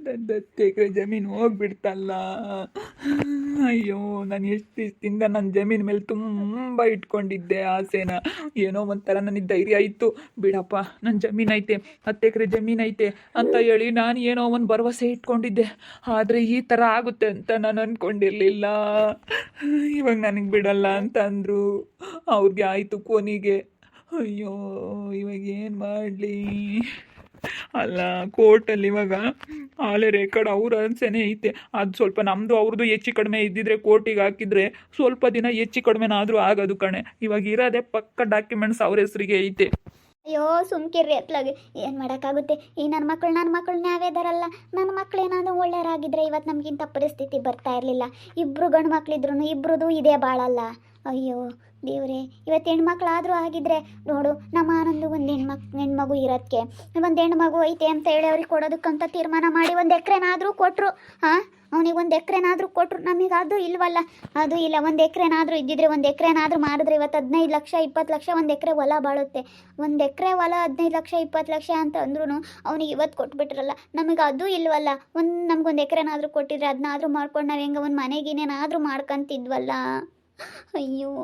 ನನ್ನ 10 ಎಕರೆ ಜಮೀನು ಹೋಗ್ಬಿಡ್ತಲ್ಲ. ಅಯ್ಯೋ, ನಾನು ಎಷ್ಟು ದಿವಸದಿಂದ ನನ್ನ ಜಮೀನು ಮೇಲೆ ತುಂಬ ಇಟ್ಕೊಂಡಿದ್ದೆ ಆಸೆನ. ಏನೋ ಒಂಥರ ನನಗೆ ಧೈರ್ಯ ಇತ್ತು, ಬಿಡಪ್ಪ ನನ್ನ ಜಮೀನು ಐತೆ, 10 ಎಕರೆ ಜಮೀನು ಐತೆ ಅಂತ ಹೇಳಿ ನಾನು ಏನೋ ಒಂದು ಭರವಸೆ ಇಟ್ಕೊಂಡಿದ್ದೆ. ಆದರೆ ಈ ಥರ ಆಗುತ್ತೆ ಅಂತ ನಾನು ಅಂದ್ಕೊಂಡಿರಲಿಲ್ಲ. ಇವಾಗ ನನಗೆ ಬಿಡಲ್ಲ ಅಂತ ಅಂದರು. ಅವ್ರಿಗೆ ಆಯಿತು ಕೊನೆಗೆ. ಅಯ್ಯೋ, ಇವಾಗ ಏನು ಮಾಡಲಿ? ಅಲ್ಲ, ಕೋರ್ಟಲ್ಲಿ ಇವಾಗ ಆಲೆ ರೆಕಾರ್ಡ್ ಅವ್ರ ಅನ್ಸೇನೆ ಐತೆ. ಅದು ಸ್ವಲ್ಪ ನಮ್ಮದು ಅವ್ರದ್ದು ಹೆಚ್ಚು ಕಡಿಮೆ ಇದ್ದಿದ್ರೆ ಕೋರ್ಟಿಗೆ ಹಾಕಿದ್ರೆ ಸ್ವಲ್ಪ ದಿನ ಹೆಚ್ಚು ಕಡಿಮೆನಾದರೂ ಆಗೋದು ಕಣೆ. ಇವಾಗ ಇರೋದೇ ಪಕ್ಕ ಡಾಕ್ಯುಮೆಂಟ್ಸ್ ಅವ್ರ ಹೆಸರಿಗೆ ಐತೆ. ಅಯ್ಯೋ ಸುಮ್ಕಿರ್ರಿ ಅತ್ಲಾಗೆ, ಏನು ಮಾಡೋಕ್ಕಾಗುತ್ತೆ? ಈ ನನ್ನ ಮಕ್ಕಳು ನಾವೇ ಇದಾರಲ್ಲ. ನನ್ನ ಮಕ್ಳು ಏನಾದರೂ ಒಳ್ಳೆಯರಾಗಿದ್ದರೆ ಇವತ್ತು ನಮಗಿಂತ ಪರಿಸ್ಥಿತಿ ಬರ್ತಾ ಇರಲಿಲ್ಲ. ಇಬ್ಬರು ಗಂಡು ಮಕ್ಳಿದ್ರು ಇಬ್ರದ್ದು ಇದೇ ಬಾಳಲ್ಲ. ಅಯ್ಯೋ ದೇವ್ರೆ, ಇವತ್ತು ಹೆಣ್ಮಕ್ಳಾದರೂ ಆಗಿದ್ರೆ ನೋಡು, ನಮ್ಮ ಆನಂದು ಒಂದು ಹೆಣ್ಮಗು ಇರೋದಕ್ಕೆ ಒಂದು ಹೆಣ್ಮಗು ಐತೆ ಅಂತ ಹೇಳಿ ಅವ್ರಿಗೆ ಕೊಡೋದಕ್ಕಂತ ತೀರ್ಮಾನ ಮಾಡಿ 1 ಎಕರೆನಾದರೂ ಕೊಟ್ಟರು. ಹಾಂ, ಅವನಿಗೆ 1 ಎಕರೆನಾದರೂ ಕೊಟ್ಟರು. ನಮಗೆ ಅದು ಇಲ್ವಲ್ಲ, ಅದು ಇಲ್ಲ. 1 ಎಕರೆನಾದರೂ ಇದ್ದಿದ್ರೆ, 1 ಎಕರೆನಾದರೂ ಮಾಡಿದ್ರೆ ಇವತ್ತು 15 ಲಕ್ಷ 20 ಲಕ್ಷ 1 ಎಕರೆ ಹೊಲ ಬಾಳುತ್ತೆ. 1 ಎಕರೆ ಹೊಲ 15 ಲಕ್ಷ 20 ಲಕ್ಷ ಅಂತ ಅಂದ್ರೂ ಅವನಿಗೆ ಇವತ್ತು ಕೊಟ್ಬಿಟ್ರಲ್ಲ. ನಮಗೆ ಅದು ಇಲ್ವಲ್ಲ. ನಮ್ಗೊಂದು ಎಕರೆನಾದರೂ ಕೊಟ್ಟಿದ್ರೆ ಅದನ್ನಾದರೂ ಮಾಡ್ಕೊಂಡು ನಾವು ಹೆಂಗೆ ಒಂದು ಮನೆಗಿನೇನಾದರೂ ಮಾಡ್ಕೊಂತಿದ್ವಲ್ಲ. ಅಯ್ಯೋ,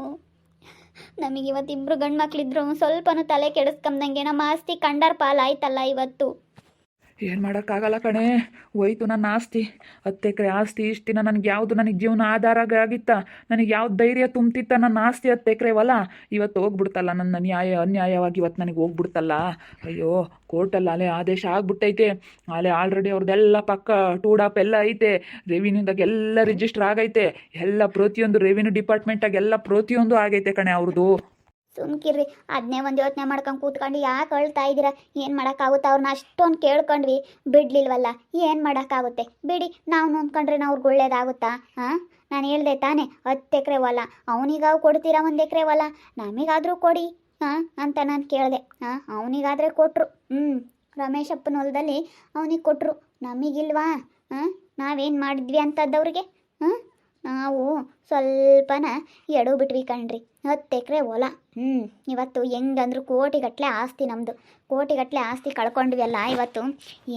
ನಮಗೆ ಇವತ್ತು ಇಬ್ಬರು ಗಂಡು ಮಕ್ಳಿದ್ರು ಸ್ವಲ್ಪನೂ ತಲೆ ಕೆಡಿಸ್ಕೊಂಡಂಗೆ ನಮ್ಮ ಆಸ್ತಿ ಕಂಡರ್ ಪಾಲಾಯ್ತಲ್ಲ ಇವತ್ತು. ಏನು ಮಾಡೋಕ್ಕಾಗಲ್ಲ ಕಣೆ, ಹೋಯ್ತು ನನ್ನ ಆಸ್ತಿ. 10 ಎಕರೆ ಆಸ್ತಿ. ಇಷ್ಟು ದಿನ ನನಗೆ ಜೀವನ ಆಧಾರ ಆಗಿತ್ತ, ನನಗೆ ಯಾವ್ದು ಧೈರ್ಯ ತುಂಬ್ತಿತ್ತ ನನ್ನ ಆಸ್ತಿ 10 ಎಕರೆ ಹೊಲ ಇವತ್ತು ಹೋಗ್ಬಿಡ್ತಲ್ಲ. ನನ್ನ ಅನ್ಯಾಯವಾಗಿ ಇವತ್ತು ನನಗೆ ಹೋಗ್ಬಿಡ್ತಲ್ಲ. ಅಯ್ಯೋ, ಕೋರ್ಟಲ್ಲಿ ಅಲ್ಲೇ ಆದೇಶ ಆಗ್ಬಿಟ್ಟೈತೆ. ಅಲ್ಲೇ ಆಲ್ರೆಡಿ ಅವ್ರದ್ದೆಲ್ಲ ಪಕ್ಕ ಟೂಡಾಪ್ ಎಲ್ಲ ಐತೆ. ರೆವಿನ್ಯೂದಾಗ ಎಲ್ಲ ರಿಜಿಸ್ಟರ್ ಆಗೈತೆ. ಎಲ್ಲ ಪ್ರತಿಯೊಂದು ರೆವಿನ್ಯೂ ಡಿಪಾರ್ಟ್ಮೆಂಟಾಗೆಲ್ಲ ಪ್ರತಿಯೊಂದು ಆಗೈತೆ ಕಣೆ ಅವ್ರದ್ದು. ಸುಮ್ಕಿರ್ರಿ, ಅದನ್ನೇ ಒಂದು ಯೋಚನೆ ಮಾಡ್ಕೊಂಡು ಕೂತ್ಕೊಂಡು ಯಾಕೆ ಅಳ್ತಾ ಇದ್ದೀರಾ? ಏನು ಮಾಡೋಕ್ಕಾಗುತ್ತೆ? ಅವ್ರನ್ನ ಅಷ್ಟೊಂದು ಕೇಳ್ಕೊಂಡ್ವಿ, ಬಿಡ್ಲಿಲ್ವಲ್ಲ. ಏನು ಮಾಡೋಕ್ಕಾಗುತ್ತೆ? ಬಿಡಿ, ನಾವು ನೋಡ್ಕೊಂಡ್ರೆ ಅವ್ರಿಗೆ ಒಳ್ಳೇದಾಗುತ್ತಾ? ಹಾಂ, ನಾನು ಹೇಳ್ದೆ ತಾನೇ 10 ಎಕರೆ ಹೊಲ. ಅವನಿಗಾವು ಕೊಡ್ತೀರಾ 1 ಎಕರೆ ಹೊಲ? ನಮಗಾದರೂ ಕೊಡಿ ಹಾಂ ಅಂತ ನಾನು ಕೇಳಿದೆ. ಹಾಂ, ಅವನಿಗಾದರೆ ಕೊಟ್ಟರು. ರಮೇಶಪ್ಪನ ಹೊಲದಲ್ಲಿ ಅವನಿಗೆ ಕೊಟ್ಟರು, ನಮಗಿಲ್ವಾ? ಹಾಂ, ನಾವೇನು ಮಾಡಿದ್ವಿ ಅಂತದ್ದವ್ರಿಗೆ? ಹಾಂ, ನಾವು ಸ್ವಲ್ಪನ ಎಡವು ಬಿಟ್ವಿ ಕಣ್ರಿ. 10 ಎಕರೆ ಹೊಲ. ಇವತ್ತು ಹೆಂಗಂದ್ರು ಕೋಟಿಗಟ್ಟಲೆ ಆಸ್ತಿ ನಮ್ಮದು. ಕೋಟಿಗಟ್ಟಲೆ ಆಸ್ತಿ ಕಳ್ಕೊಂಡ್ವಿ ಅಲ್ಲ ಇವತ್ತು.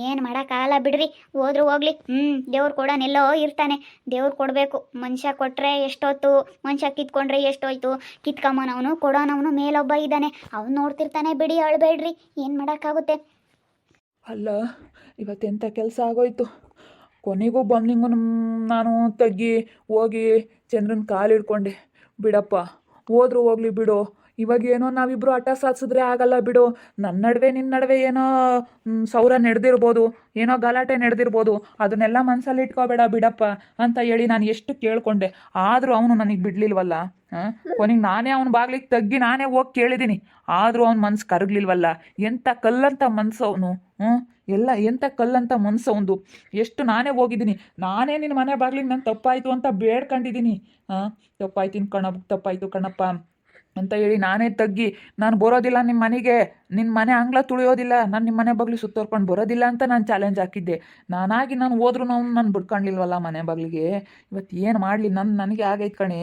ಏನು ಮಾಡೋಕ್ಕಾಗಲ್ಲ ಬಿಡ್ರಿ, ಹೋದ್ರು ಹೋಗ್ಲಿ. ದೇವ್ರು ಕೊಡೋನೆಲ್ಲೋ ಇರ್ತಾನೆ, ದೇವ್ರು ಕೊಡಬೇಕು. ಮನುಷ್ಯ ಕೊಟ್ಟರೆ ಎಷ್ಟೊತ್ತು, ಮನುಷ್ಯ ಕಿತ್ಕೊಂಡ್ರೆ ಎಷ್ಟೋಯ್ತು. ಕಿತ್ಕೊಂಬನವನು ಕೊಡೋನವನು ಮೇಲೊಬ್ಬ ಇದ್ದಾನೆ, ಅವ್ನು ನೋಡ್ತಿರ್ತಾನೆ. ಬಿಡಿ, ಅಳ್ಬೇಡ್ರಿ, ಏನು ಮಾಡೋಕ್ಕಾಗುತ್ತೆ? ಅಲ್ಲ, ಇವತ್ತೆಂಥ ಕೆಲಸ ಆಗೋಯ್ತು. ಕೊನೆಗೂ ಬಂದಿಂಗು ನಾನು ತಗ್ಗಿ ಹೋಗಿ ಚಂದ್ರನ ಕಾಲು ಹಿಡ್ಕೊಂಡೆ. ಬಿಡಪ್ಪ, ಹೋದ್ರು ಹೋಗ್ಲಿ ಬಿಡು. ಇವಾಗೇನೋ ನಾವಿಬ್ಬರು ಹಠ ಸಾಧಿಸಿದ್ರೆ ಆಗಲ್ಲ ಬಿಡು. ನನ್ನ ನಡುವೆ ನಿನ್ನ ನಡುವೆ ಏನೋ ಸೌರ ನಡೆದಿರ್ಬೋದು, ಏನೋ ಗಲಾಟೆ ನಡೆದಿರ್ಬೋದು. ಅದನ್ನೆಲ್ಲ ಮನಸ್ಸಲ್ಲಿ ಇಟ್ಕೋಬೇಡ ಬಿಡಪ್ಪ ಅಂತ ಹೇಳಿ ನಾನು ಎಷ್ಟು ಕೇಳ್ಕೊಂಡೆ. ಆದರೂ ಅವನು ನನಗೆ ಬಿಡಲಿಲ್ವಲ್ಲ. ಕೊನೆಗೆ ನಾನೇ ಅವನ ಬಾಗ್ಲಿಗೆ ತಗ್ಗಿ ನಾನೇ ಹೋಗಿ ಕೇಳಿದ್ದೀನಿ. ಆದರೂ ಅವ್ನ ಮನ್ಸು ಕರಗಲಿಲ್ವಲ್ಲ. ಎಂಥ ಕಲ್ಲಂತ ಮನ್ಸು ಅವನು. ಎಲ್ಲ ಎಂಥ ಕಲ್ಲಂತ ಮನ್ಸು ಅವನು. ಎಷ್ಟು ನಾನೇ ಹೋಗಿದ್ದೀನಿ, ನಾನೇ ನಿನ್ನ ಮನೆ ಬಾಗ್ಲಿಗೆ ನಾನು ತಪ್ಪಾಯಿತು ಅಂತ ಬೇಡ್ಕೊಂಡಿದ್ದೀನಿ. ತಪ್ಪಾಯ್ತು ಕಣಪ್ಪ ಅಂತ ಹೇಳಿ ನಾನೇ ತಗ್ಗಿ, ನಾನು ಬರೋದಿಲ್ಲ ನಿಮ್ಮ ಮನೆಗೆ, ನಿನ್ನ ಮನೆ ಅಂಗ್ಲ ತುಳಿಯೋದಿಲ್ಲ, ನಾನು ನಿಮ್ಮ ಮನೆ ಬಾಗ್ಲಿ ಸುತ್ತೋರ್ಕೊಂಡು ಬರೋದಿಲ್ಲ ಅಂತ ನಾನು ಚಾಲೆಂಜ್ ಹಾಕಿದ್ದೆ. ನಾನು ಹೋದ್ರೂ ನಾನು ಬಿಡ್ಕೊಂಡಿಲ್ವಲ್ಲ ಮನೆ ಬಾಗ್ಲಿಗೆ. ಇವತ್ತು ಏನು ಮಾಡಲಿ, ನನಗೆ ಆಗೈತೆ ಕಣೆ.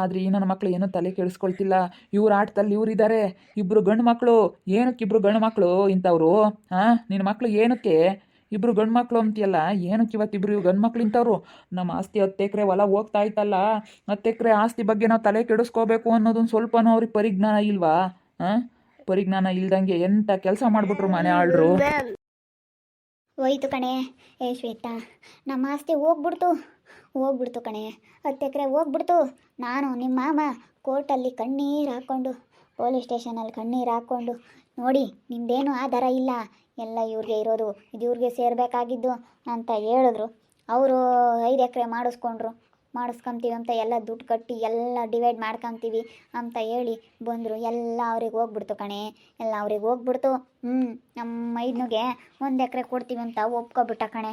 ಆದರೆ ಈ ನನ್ನ ಮಕ್ಕಳು ಏನೂ ತಲೆ ಕೆಡಿಸ್ಕೊಳ್ತಿಲ್ಲ. ಇವ್ರ ಆಟದಲ್ಲಿ ಇವರಿದ್ದಾರೆ, ಇಬ್ಬರು ಗಂಡು ಮಕ್ಕಳು. ಏನಕ್ಕೆ ಇಬ್ಬರು ಗಂಡು ಮಕ್ಕಳು ಇಂಥವ್ರು? ನಿನ್ನ ಮಕ್ಕಳು ಏನಕ್ಕೆ ಇಬ್ಬರು ಗಂಡು ಮಕ್ಕಳು ಅಂತೀಯಲ್ಲ? ಏನಕ್ಕೆ ಇವತ್ತು ಇಬ್ಬರು ಗಂಡು ಮಕ್ಳು ಇಂಥವ್ರು? ನಮ್ಮ ಆಸ್ತಿ 10 ಎಕರೆ ಹೊಲ ಹೋಗ್ತಾ ಇತ್ತಲ್ಲ, 10 ಎಕರೆ ಆಸ್ತಿ ಬಗ್ಗೆ ನಾವು ತಲೆ ಕೆಡಿಸ್ಕೋಬೇಕು ಅನ್ನೋದೊಂದು ಸ್ವಲ್ಪನೂ ಅವ್ರಿಗೆ ಪರಿಜ್ಞಾನ ಇಲ್ವಾ? ಪರಿಜ್ಞಾನ ಇಲ್ದಂಗೆ ಎಂಥ ಕೆಲಸ ಮಾಡಿಬಿಟ್ರು ಮನೆ ಆಳ್ರು. ಹೋಯ್ತು ಕಣೆ ಶ್ವೇತಾ, ನಮ್ಮ ಆಸ್ತಿ ಹೋಗ್ಬಿಡ್ತು ಕಣೆ. 10 ಎಕರೆ ಹೋಗ್ಬಿಡ್ತು. ನಾನು ನಿಮ್ಮ ಮಾಮ ಕೋರ್ಟಲ್ಲಿ ಕಣ್ಣೀರು ಹಾಕ್ಕೊಂಡು, ಪೊಲೀಸ್ ಸ್ಟೇಷನಲ್ಲಿ ಕಣ್ಣೀರು ಹಾಕ್ಕೊಂಡು, ನೋಡಿ ನಿಮ್ಮದೇನು ಆಧಾರ ಇಲ್ಲ, ಎಲ್ಲ ಇವ್ರಿಗೆ ಇರೋದು, ಇದು ಇವ್ರಿಗೆ ಸೇರಬೇಕಾಗಿದ್ದು ಅಂತ ಹೇಳಿದ್ರು. ಅವರು 5 ಎಕರೆ ಮಾಡಿಸ್ಕೊಂತೀವಿ ಅಂತ ಎಲ್ಲ ದುಡ್ಡು ಕಟ್ಟಿ ಎಲ್ಲ ಡಿವೈಡ್ ಮಾಡ್ಕೊತೀವಿ ಅಂತ ಹೇಳಿ ಬಂದರು. ಎಲ್ಲ ಅವ್ರಿಗೆ ಹೋಗ್ಬಿಡ್ತು ಕಣೆ, ಎಲ್ಲ ಅವ್ರಿಗೆ ಹೋಗ್ಬಿಡ್ತು. ನಮ್ಮ ಮೈದ್ನಿಗೆ 1 ಎಕರೆ ಕೊಡ್ತೀವಿ ಅಂತ ಒಪ್ಕೊಬಿಟ್ಟ ಕಣೆ.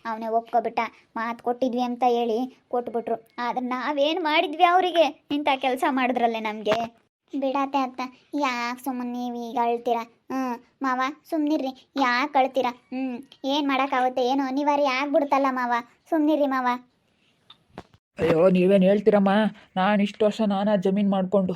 ಅವನೇ ಒಪ್ಕೊಬಿಟ್ಟ. ಮಾತು ಕೊಟ್ಟಿದ್ವಿ ಅಂತ ಹೇಳಿ ಕೊಟ್ಬಿಟ್ರು. ಆದರೆ ನಾವೇನು ಮಾಡಿದ್ವಿ ಅವರಿಗೆ? ಇಂಥ ಕೆಲಸ ಮಾಡಿದ್ರಲ್ಲೇ ನಮಗೆ. ಬಿಡತ್ತೆ ಅತ್ತ, ಯಾಕೆ ಸುಮ್ಮನೆ ನೀವು ಈಗ ಅಳ್ತೀರ? ಮಾವ ಸುಮ್ಮನಿರ್ರಿ, ಯಾಕೆ ಅಳ್ತೀರ? ಏನು ಮಾಡೋಕ್ಕಾಗುತ್ತೆ? ಏನು ಅನಿವಾರ್ಯ ಆಗ್ಬಿಡ್ತಲ್ಲ ಮಾವ, ಸುಮ್ಮನಿರ್ರಿ ಮಾವ. ಅಯ್ಯೋ, ನೀವೇನು ಹೇಳ್ತೀರಮ್ಮ? ನಾನು ಇಷ್ಟು ವರ್ಷ ಜಮೀನು ಮಾಡಿಕೊಂಡು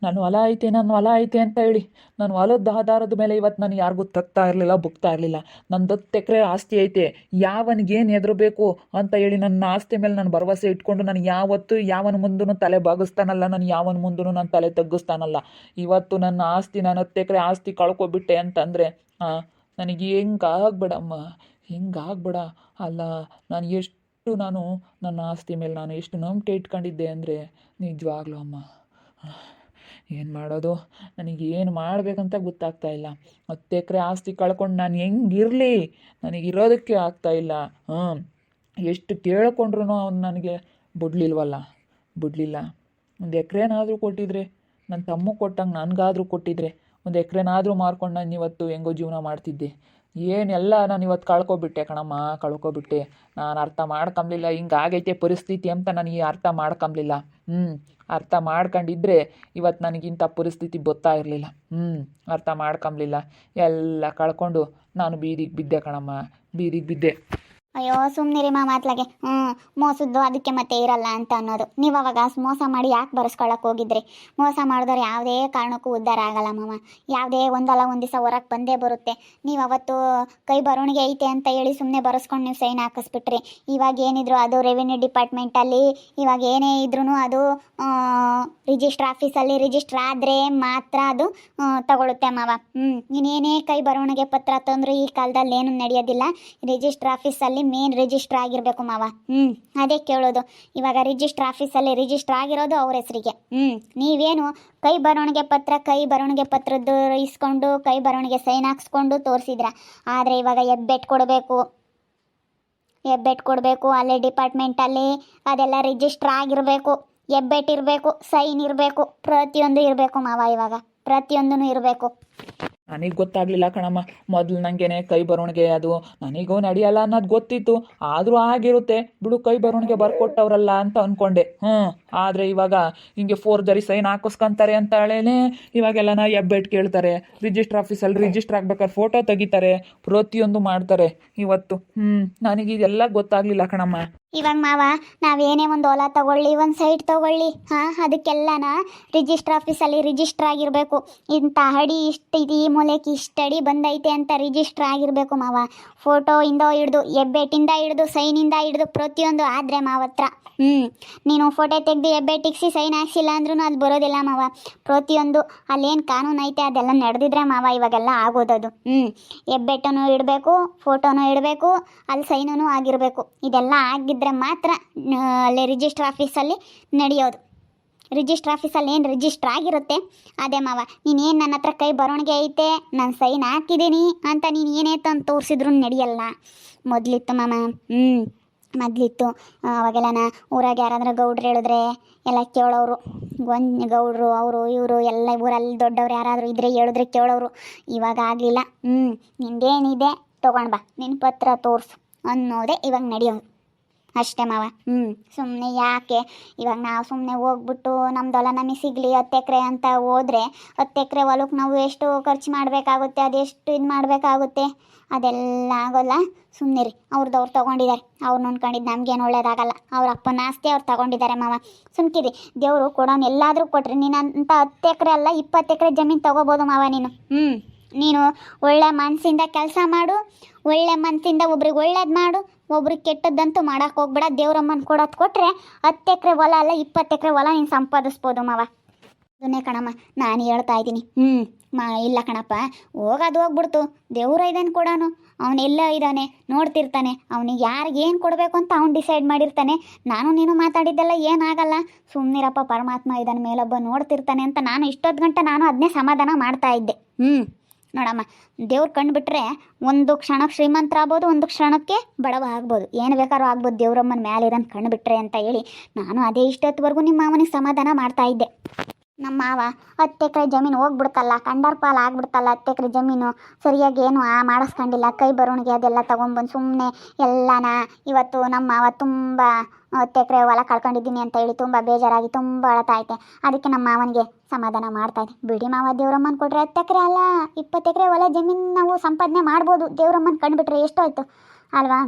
ನನ್ನ ಹೊಲ ಐತೆ ನನ್ನ ಹೊಲ ಐತೆ ಅಂತ ಹೇಳಿ ನಾನು ಹೊಲದ ಆಧಾರದ ಮೇಲೆ ಇವತ್ತು ನನಗೆ ಯಾರಿಗೂ ತಗ್ತಾ ಇರಲಿಲ್ಲ ಬುಕ್ತಾ ಇರಲಿಲ್ಲ. ನನ್ನ 10 ಎಕರೆ ಆಸ್ತಿ ಐತೆ, ಯಾವನಿಗೇನು ಹೆದರಬೇಕು ಅಂತ ಹೇಳಿ ನನ್ನ ಆಸ್ತಿ ಮೇಲೆ ನಾನು ಭರವಸೆ ಇಟ್ಕೊಂಡು ನಾನು ಯಾವತ್ತೂ ಯಾವನ ಮುಂದೂ ತಲೆ ಬಾಗಿಸ್ತಾನಲ್ಲ, ನಾನು ಯಾವನ ಮುಂದೂ ನಾನು ತಲೆ ತಗ್ಗಿಸ್ತಾನಲ್ಲ. ಇವತ್ತು ನನ್ನ ಆಸ್ತಿ, ನಾನು 10 ಎಕರೆ ಆಸ್ತಿ ಕಳ್ಕೊಬಿಟ್ಟೆ ಅಂತಂದರೆ ನನಗೆ ಹೆಂಗಾಗ್ಬೇಡಮ್ಮ, ಹಿಂಗಾಗ್ಬೇಡ. ಅಲ್ಲ, ನಾನು ನನ್ನ ಆಸ್ತಿ ಮೇಲೆ ನಾನು ಎಷ್ಟು ನಂಬಿಕೆ ಇಟ್ಕೊಂಡಿದ್ದೆ ಅಂದರೆ ನಿಜವಾಗ್ಲೂ ಅಮ್ಮ, ಏನು ಮಾಡೋದು, ನನಗೆ ಏನು ಮಾಡಬೇಕಂತ ಗೊತ್ತಾಗ್ತಾ ಇಲ್ಲ. 10 ಎಕರೆ ಆಸ್ತಿ ಕಳ್ಕೊಂಡು ನಾನು ಹೆಂಗಿರಲಿ, ನನಗಿರೋದಕ್ಕೆ ಆಗ್ತಾಯಿಲ್ಲ. ಎಷ್ಟು ಕೇಳ್ಕೊಂಡ್ರು ಅವ್ನು ನನಗೆ ಬಿಡಲಿಲ್ಲ. ಒಂದು ಎಕರೆನಾದರೂ ಕೊಟ್ಟಿದ್ರೆ, ನನ್ನ ತಮ್ಮ ಕೊಟ್ಟಂಗೆ ನನಗಾದರೂ ಕೊಟ್ಟಿದ್ರೆ, ಒಂದು ಎಕರೆನಾದರೂ ಮಾರ್ಕೊಂಡು ನಾನು ಇವತ್ತು ಹೆಂಗೋ ಜೀವನ ಮಾಡ್ತಿದ್ದೆ. ಏನೆಲ್ಲ ನಾನು ಇವತ್ತು ಕಳ್ಕೊಬಿಟ್ಟೆ ಕಣಮ್ಮ, ಕಳ್ಕೊಬಿಟ್ಟೆ. ನಾನು ಅರ್ಥ ಮಾಡ್ಕೊಂಬ್ಲಿಲ್ಲ, ಹಿಂಗಾಗೈತೆ ಪರಿಸ್ಥಿತಿ ಅಂತ ನನಗೆ ಅರ್ಥ ಮಾಡ್ಕೊಂಬ್ಲಿಲ್ಲ. ಅರ್ಥ ಮಾಡ್ಕೊಂಡಿದ್ರೆ ಇವತ್ತು ನನಗಿಂಥ ಪರಿಸ್ಥಿತಿ ಗೊತ್ತಾ ಇರಲಿಲ್ಲ. ಅರ್ಥ ಮಾಡ್ಕೊಂಬ್ಲಿಲ್ಲ, ಎಲ್ಲ ಕಳ್ಕೊಂಡು ನಾನು ಬೀದಿಗೆ ಬಿದ್ದೆ ಕಣಮ್ಮ, ಬೀದಿಗೆ ಬಿದ್ದೆ. ಅಯ್ಯೋ ಸುಮ್ಮನಿರಿ ಮಾತ್ಲಾಗೆ. ಮೋಸದ್ದು ಅದಕ್ಕೆ ಮತ್ತೆ ಇರಲ್ಲ ಅಂತ ಅನ್ನೋದು. ನೀವು ಅವಾಗ ಮೋಸ ಮಾಡಿ ಯಾಕೆ ಬರ್ಸ್ಕೊಳಕ್ಕೆ ಹೋಗಿದ್ರಿ? ಮೋಸ ಮಾಡಿದವ್ರು ಯಾವುದೇ ಕಾರಣಕ್ಕೂ ಉದ್ಧಾರ ಆಗಲ್ಲ ಮಾವ. ಯಾವುದೇ ಒಂದಲ್ಲ ಒಂದು ದಿವಸ ಹೊರಗೆ ಬಂದೇ ಬರುತ್ತೆ. ನೀವು ಅವತ್ತು ಕೈ ಬರವಣಿಗೆ ಐತೆ ಅಂತ ಹೇಳಿ ಸುಮ್ಮನೆ ಬರೆಸ್ಕೊಂಡು ನೀವು ಸೈನ್ ಹಾಕಿಸ್ಬಿಟ್ರಿ. ಇವಾಗ ಏನಿದ್ರು ಅದು ರೆವಿನ್ಯೂ ಡಿಪಾರ್ಟ್ಮೆಂಟಲ್ಲಿ, ಇವಾಗ ಏನೇ ಇದ್ರೂ ಅದು ರಿಜಿಸ್ಟ್ರ್ ಆಫೀಸಲ್ಲಿ ರಿಜಿಸ್ಟ್ರ್ ಆದರೆ ಮಾತ್ರ ಅದು ತಗೊಳುತ್ತೆ ಮಾವ. ನೀನೇನೇ ಕೈ ಬರವಣಿಗೆ ಪತ್ರ ತಂದರೂ ಈ ಕಾಲದಲ್ಲಿ ಏನು ನಡೆಯೋದಿಲ್ಲ. ರಿಜಿಸ್ಟ್ರ್ ಆಫೀಸಲ್ಲಿ ಮೇನ್ ರಿಜಿಸ್ಟ್ರ್ ಆಗಿರಬೇಕು ಮಾವ. ಅದೇ ಕೇಳೋದು. ಇವಾಗ ರಿಜಿಸ್ಟ್ರ್ ಆಫೀಸಲ್ಲಿ ರಿಜಿಸ್ಟ್ರ್ ಆಗಿರೋದು ಅವ್ರ ಹೆಸರಿಗೆ. ನೀವೇನು ಕೈ ಬರವಣಿಗೆ ಪತ್ರದ್ದು ಇಸ್ಕೊಂಡು ಕೈ ಬರವಣಿಗೆ ಸೈನ್ ಹಾಕ್ಸ್ಕೊಂಡು ತೋರಿಸಿದ್ರ. ಆದರೆ ಇವಾಗ ಹೆಬ್ಬೆಟ್ಟು ಕೊಡಬೇಕು. ಅಲ್ಲೇ ಡಿಪಾರ್ಟ್ಮೆಂಟಲ್ಲಿ ಅದೆಲ್ಲ ರಿಜಿಸ್ಟ್ರ್ ಆಗಿರಬೇಕು, ಹೆಬ್ಬೆಟ್ಟಿರಬೇಕು, ಸೈನ್ ಇರಬೇಕು, ಪ್ರತಿಯೊಂದು ಇರಬೇಕು ಮಾವ. ಇವಾಗ ಪ್ರತಿಯೊಂದೂ ಇರಬೇಕು. ನನಗೆ ಗೊತ್ತಾಗಲಿಲ್ಲ ಕಣಮ್ಮ. ಮೊದಲು ನನಗೇನೆ ಕೈ ಬರವಣಿಗೆ ಅದು ನನಗೂ ನಡೆಯಲ್ಲ ಅನ್ನೋದು ಗೊತ್ತಿತ್ತು. ಆದರೂ ಆಗಿರುತ್ತೆ ಬಿಡು, ಕೈ ಬರವಣಿಗೆ ಬರ್ಕೊಟ್ಟವ್ರಲ್ಲ ಅಂತ ಅಂದ್ಕೊಂಡೆ. ಆದರೆ ಇವಾಗ ಹಿಂಗೆ ಫೋರ್ಜರಿ ಸೈನ್ ಹಾಕಿಸ್ಕೊಂತಾರೆ ಅಂತ ಹೇಳೇನೆ ಇವಾಗೆಲ್ಲ ಹೆಬ್ಬೆಟ್ಟು ಕೇಳ್ತಾರೆ. ರಿಜಿಸ್ಟ್ರ್ ಆಫೀಸಲ್ಲಿ ರಿಜಿಸ್ಟ್ರ್ ಆಗ್ಬೇಕಾದ್ರೆ ಫೋಟೋ ತೆಗಿತಾರೆ, ಪ್ರತಿಯೊಂದು ಮಾಡ್ತಾರೆ. ಇವತ್ತು ನನಗೆ ಇದೆಲ್ಲ ಗೊತ್ತಾಗಲಿಲ್ಲ ಕಣಮ್ಮ. ಇವಾಗ ಮಾವ, ನಾವೇನೇ ಒಂದು ಹೊಲ ತಗೊಳ್ಳಿ, ಒಂದು ಸೈಟ್ ತಗೊಳ್ಳಿ, ಅದಕ್ಕೆಲ್ಲನ ರಿಜಿಸ್ಟ್ರ್ ಆಫೀಸಲ್ಲಿ ರಿಜಿಸ್ಟ್ರ್ ಆಗಿರಬೇಕು. ಇಂಥ ಅಡಿ ಇಷ್ಟು ಈ ಮೂಲೆಗೆ ಇಷ್ಟು ಅಡಿ ಬಂದೈತೆ ಅಂತ ರಿಜಿಸ್ಟ್ರ್ ಆಗಿರಬೇಕು ಮಾವ. ಫೋಟೋಯಿಂದ ಹಿಡ್ದು, ಹೆಬ್ಬೆಟ್ಟಿಂದ ಹಿಡ್ದು, ಸೈನಿಂದ ಹಿಡ್ದು ಪ್ರತಿಯೊಂದು ಆದರೆ ಮಾವತ್ರ. ನೀನು ಫೋಟೋ ತೆಗೆದು ಹೆಬ್ಬೆಟ್ಟಿಗಿಸಿ ಸೈನ್ ಹಾಕ್ಸಿಲ್ಲ ಅಂದ್ರೂ ಅದು ಬರೋದಿಲ್ಲ ಮಾವ. ಪ್ರತಿಯೊಂದು ಅಲ್ಲೇನು ಕಾನೂನು ಐತೆ ಅದೆಲ್ಲ ನಡೆದಿದ್ರೆ ಮಾವ ಇವಾಗೆಲ್ಲ ಆಗೋದದು. ಹೆಬ್ಬೆಟ್ಟನು ಇಡಬೇಕು, ಫೋಟೋನು ಇಡಬೇಕು, ಅಲ್ಲಿ ಸೈನೂ ಆಗಿರಬೇಕು. ಇದೆಲ್ಲ ಆಗಿದ್ದರೆ ಮಾತ್ರ ಅಲ್ಲಿ ರಿಜಿಸ್ಟ್ರ್ ಆಫೀಸಲ್ಲಿ ನಡೆಯೋದು. ರಿಜಿಸ್ಟ್ರ್ ಆಫೀಸಲ್ಲಿ ಏನು ರಿಜಿಸ್ಟ್ರ್ ಆಗಿರುತ್ತೆ ಅದೇ ಮಾವ. ನೀನೇನು ನನ್ನ ಹತ್ರ ಕೈ ಬರವಣಿಗೆ ಐತೆ, ನಾನು ಸೈನ್ ಹಾಕಿದ್ದೀನಿ ಅಂತ ನೀನು ಏನೇ ತಂದು ತೋರಿಸಿದ್ರು ನಡೆಯಲ್ಲ. ಮೊದಲಿತ್ತು ಮಾಮ, ಮೊದಲಿತ್ತು. ಅವಾಗೆಲ್ಲ ಊರಾಗ ಯಾರಾದ್ರೂ ಗೌಡ್ರು ಹೇಳಿದ್ರೆ ಎಲ್ಲ ಕೇಳೋರು. ಗೌಡ್ರು ಅವರು ಇವರು ಎಲ್ಲ ಊರಲ್ಲಿ ದೊಡ್ಡವ್ರು ಯಾರಾದರೂ ಇದ್ದರೆ ಹೇಳಿದ್ರೆ ಕೇಳೋರು. ಇವಾಗ ಆಗಲಿಲ್ಲ. ನಿಂದೇನಿದೆ ತೊಗೊಂಡು ಬಾ, ನಿನ್ನ ಪತ್ರ ತೋರಿಸು ಅನ್ನೋದೇ ಇವಾಗ ನಡೆಯೋದು ಅಷ್ಟೇ ಮಾವ. ಸುಮ್ಮನೆ ಯಾಕೆ ಇವಾಗ ನಾವು ಸುಮ್ಮನೆ ಹೋಗ್ಬಿಟ್ಟು ನಮ್ದು ಹೊಲ ನಮಗೆ ಸಿಗಲಿ 10 ಎಕರೆ ಅಂತ ಹೋದರೆ 10 ಎಕರೆ ಹೊಲಕ್ಕೆ ನಾವು ಎಷ್ಟು ಖರ್ಚು ಮಾಡಬೇಕಾಗುತ್ತೆ, ಅದೆಷ್ಟು ಇದು ಮಾಡಬೇಕಾಗುತ್ತೆ, ಅದೆಲ್ಲ ಆಗೋಲ್ಲ. ಸುಮ್ಮನೆ ರೀ, ಅವ್ರು ತೊಗೊಂಡಿದ್ದಾರೆ, ಅವ್ರು ನೋಡ್ಕೊಂಡಿದ್ದು ನಮಗೇನು ಒಳ್ಳೇದಾಗಲ್ಲ. ಅವ್ರ ಅಪ್ಪನ ಆಸ್ತಿ ಅವ್ರು ತಗೊಂಡಿದ್ದಾರೆ ಮಾವ. ಸುಮ್ಕಿರಿ, ದೇವರು ಕೊಡೋನು ಎಲ್ಲಾದರೂ ಕೊಟ್ರಿ. ನೀನಂತ 10 ಎಕರೆ ಅಲ್ಲ 20 ಎಕರೆ ಜಮೀನು ತೊಗೋಬೋದು ಮಾವ ನೀನು. ನೀನು ಒಳ್ಳೆ ಮನಸ್ಸಿಂದ ಕೆಲಸ ಮಾಡು, ಒಳ್ಳೆ ಮನಸ್ಸಿಂದ ಒಬ್ರಿಗೆ ಒಳ್ಳೇದು ಮಾಡು, ಒಬ್ರಿಗೆ ಕೆಟ್ಟದ್ದಂತೂ ಮಾಡೋಕೆ ಹೋಗ್ಬೇಡ. ದೇವ್ರಮ್ಮನ ಕೊಡೋದು ಕೊಟ್ಟರೆ 10 ಎಕರೆ ಹೊಲ ಅಲ್ಲ 20 ಎಕರೆ ಹೊಲ ನೀನು ಸಂಪಾದಿಸ್ಬೋದು ಮಾವ. ಅದನ್ನೇ ಕಣಮ್ಮ ನಾನು ಹೇಳ್ತಾ ಇದ್ದೀನಿ. ಇಲ್ಲ ಕಣಪ್ಪ, ಹೋಗೋದು ಹೋಗ್ಬಿಡ್ತು. ದೇವ್ರ ಇದ್ದಾನೆ ಕೊಡೋನು, ಅವನೆಲ್ಲ ಇದ್ದಾನೆ ನೋಡ್ತಿರ್ತಾನೆ. ಅವನಿಗೆ ಯಾರಿಗೇನು ಕೊಡಬೇಕು ಅಂತ ಅವ್ನು ಡಿಸೈಡ್ ಮಾಡಿರ್ತಾನೆ. ನಾನು ನೀನು ಮಾತಾಡಿದ್ದೆಲ್ಲ ಏನಾಗಲ್ಲ, ಸುಮ್ಮನಿರಪ್ಪ, ಪರಮಾತ್ಮ ಇದನ್ನ ಮೇಲೊಬ್ಬ ನೋಡ್ತಿರ್ತಾನೆ ಅಂತ ನಾನು ಇಷ್ಟೊತ್ತು ಗಂಟೆ ನಾನು ಅದನ್ನೇ ಸಮಾಧಾನ ಮಾಡ್ತಾ ಇದ್ದೆ. ನೋಡಮ್ಮ, ದೇವ್ರು ಕಂಡುಬಿಟ್ರೆ ಒಂದು ಕ್ಷಣಕ್ಕೆ ಶ್ರೀಮಂತರಾಗ್ಬೋದು, ಒಂದು ಕ್ಷಣಕ್ಕೆ ಬಡವ ಆಗ್ಬೋದು, ಏನು ಬೇಕಾದ್ರೂ ಆಗ್ಬೋದು ದೇವ್ರಮ್ಮನ ಮ್ಯಾಲಿರೋನ್ ಕಂಡುಬಿಟ್ರೆ ಅಂತ ಹೇಳಿ ನಾನು ಅದೇ ಇಷ್ಟೊತ್ತವರೆಗೂ ನಿಮ್ಮ ಮಾವನಿಗೆ ಸಮಾಧಾನ ಮಾಡ್ತಾ ಇದ್ದೆ. ನಮ್ಮ ಮಾವ 10 ಎಕರೆ ಜಮೀನು ಹೋಗ್ಬಿಡ್ತಲ್ಲ, ಕಂಡರ್ ಪಾಲ್ ಆಗ್ಬಿಡ್ತಲ್ಲ. 10 ಎಕರೆ ಜಮೀನು ಸರಿಯಾಗಿ ಏನು ಮಾಡಿಸ್ಕೊಂಡಿಲ್ಲ, ಕೈ ಬರವಣಿಗೆ ಅದೆಲ್ಲ ತೊಗೊಂಬಂದು ಸುಮ್ಮನೆ ಎಲ್ಲನ. ಇವತ್ತು ನಮ್ಮ ಮಾವ ತುಂಬ 10 ಎಕರೆ ಹೊಲ ಕಳ್ಕೊಂಡಿದ್ದೀನಿ ಅಂತ ಹೇಳಿ ತುಂಬ ಬೇಜಾರಾಗಿ ತುಂಬ ಅಳ್ತಾ ಐತೆ. ಅದಕ್ಕೆ ನಮ್ಮ ಮಾವನಿಗೆ ಸಮಾಧಾನ ಮಾಡ್ತಾ ಇದ್ದೆ. ಬಿಡಿ ಮಾವ, ದೇವ್ರಮ್ಮನ ಕೊಟ್ಟರೆ 10 ಎಕರೆ ಅಲ್ಲ 20 ಎಕರೆ ಹೊಲ ಜಮೀನು ನಾವು ಸಂಪಾದನೆ ಮಾಡ್ಬೋದು. ದೇವ್ರಮ್ಮನ ಕಂಡುಬಿಟ್ರೆ ಎಷ್ಟೋಯ್ತು. ಅಲ್ವಾ?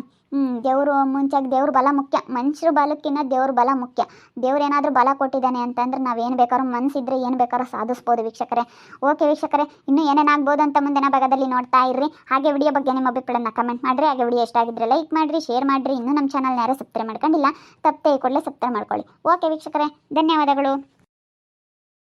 ದೇವರು ಮುಂಚಾಗಿ ದೇವ್ರ ಬಲ ಮುಖ್ಯ, ಮನುಷ್ಯರ ಬಲಕ್ಕಿಂತ ದೇವ್ರ ಬಲ ಮುಖ್ಯ. ದೇವ್ರು ಏನಾದರೂ ಬಲ ಕೊಟ್ಟಿದ್ದಾನೆ ಅಂತಂದ್ರೆ ನಾವೇನು ಬೇಕಾದ್ರೂ ಮನಸ್ಸಿದ್ರೆ ಏನು ಬೇಕಾದ್ರೂ ಸಾಧಿಸ್ಬೋದು ವೀಕ್ಷಕರೇ. ಓಕೆ ವೀಕ್ಷಕರೇ, ಇನ್ನೂ ಏನೇನಾಗ್ಬೋದು ಅಂತ ಮುಂದಿನ ಭಾಗದಲ್ಲಿ ನೋಡ್ತಾ ಇರ್ರಿ. ಹಾಗೆ ವಿಡಿಯೋ ಬಗ್ಗೆ ನಿಮ್ಮ ಅಭಿಪ್ರಾಯನ ಕಮೆಂಟ್ ಮಾಡಿರಿ. ಹಾಗೆ ವಿಡಿಯೋ ಇಷ್ಟ ಆಗಿದ್ರೆ ಲೈಕ್ ಮಾಡಿರಿ, ಶೇರ್ ಮಾಡಿರಿ. ಇನ್ನೂ ನಮ್ಮ ಚಾನಲ್ನ ಯಾರು ಸಬ್ಸ್ಕ್ರೈಬ್ ಮಾಡ್ಕೊಂಡಿಲ್ಲ, ತಪ್ಪದೆ ಈ ಕೂಡಲೇ ಸಬ್ಸ್ಕ್ರೈಬ್ ಮಾಡ್ಕೊಳ್ಳಿ. ಓಕೆ ವೀಕ್ಷಕರೇ, ಧನ್ಯವಾದಗಳು.